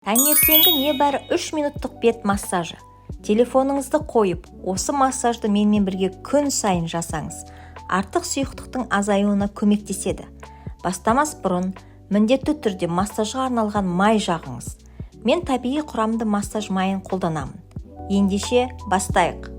Таңертеңгі небәрі 3 минуттық бет массажы. Телефоныңызды қойып, осы массажды менімен бірге күн сайын жасаңыз. Артық сұйықтықтың азаюына көмектеседі. Бастамас бұрын, міндетті түрде массажға арналған май жағыңыз. Мен табиғи құрамды массаж майын қолданамын. Ендеше бастайық.